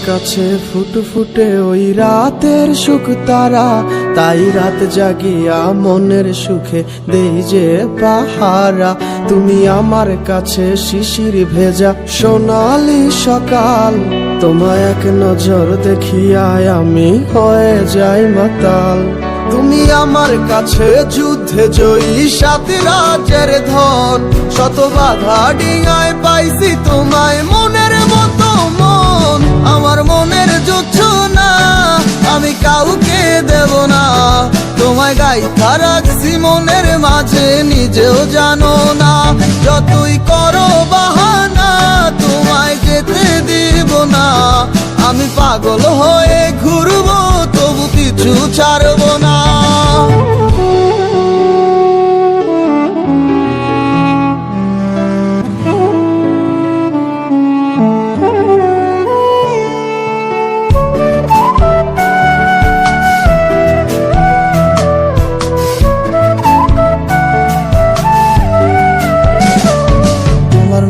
কাছে ফুটফুটে ওই রাতের সুখ তারা, তাই রাত জাগিয়া মনের সুখে দেই যে পাহারা। তুমি আমার কাছে শিশির ভেজা সোনালি সকাল, তোমায় এক নজর দেখিয়ায় আমি হয়ে যাই মাতাল। তুমি আমার কাছে যুদ্ধে জয়ী সাত রাজের ধন, শত বাধা ডিঙায় পাইছি তোমায় মনের মতো মন। আমার মনের জোছনা আমি কাউকে দেব না, তোমায় গাইথা রাখছি মনের মাঝে নিজেও জানো না। যতই করো বাহানা তোমায় যেতে দিব না, আমি পাগল হয়ে ঘুরবো তবু পিছু ছাড়বো না।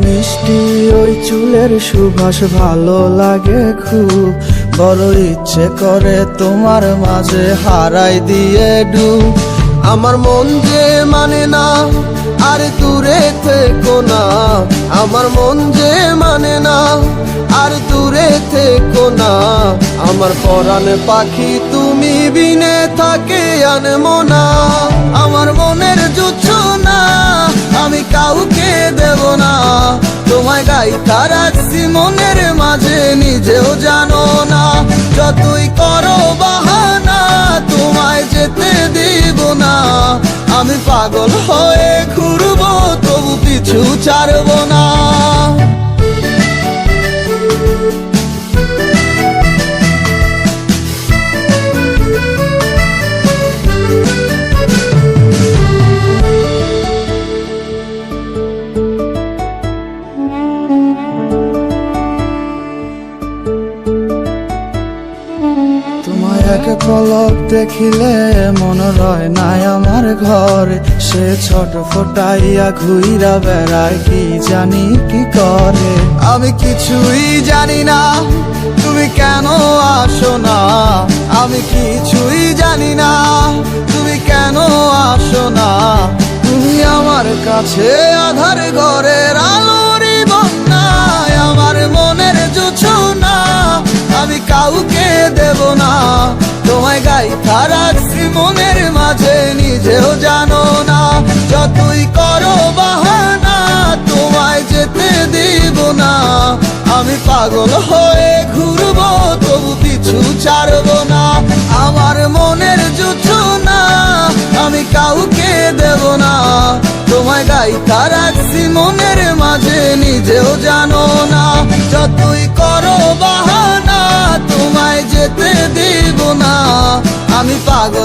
মিষ্টি ওই চুলের সুবাস ভালো লাগে খুব, বড় ইচ্ছে করে তোমার মাঝে হারাই দিয়ে ডুব। আমার মন যে মানে না আর দূরে থেকো না, আমার মন যে মানে না আর দূরে থেকো না। আমার পরাণ পাখি তুমি বিনে থাকে আনমো না, আমার মনের জোছনা আমি কাউকে দেব না। তোমায় গাইথা রাখছি মনের মাঝে নিজেও জানো না, যতই করো বাহানা তোমায় যেতে দিব না। আমি পাগল হয়ে ঘুরবো তবু পিছু ছাড়বো না। এক পলক দেখিলে মন রয় নাই আমার ঘরে, সে ছোট ফোটাইয়া ঘুইরা বেড়ায় কি জানি কি করে। আমি কিছুই জানি না তুমি কেন আসো না, আমি কিছুই জানি না তুমি কেন আসো না। তুমি আমার কাছে আধার ঘরের আলোরই বন্যায়, আমার মনের জোছনা আমি কাউকে দেব না। তোমায় গাইথা রাখছি মনের মাঝে নিজেও জানো না, যতই করো বাহানা তোমায় যেতে দিব না। আমি পাগল হয়ে ঘুরবো তবু পিছু ছাড়বো না। আমার মনের জোছনা আমি কাউকে দেব না, তোমায় গাইথা রাখছি মনের মাঝে নিজেও জানো না। যতই করো বাহানা তোমায় যেতে দিব না, আমি পাগল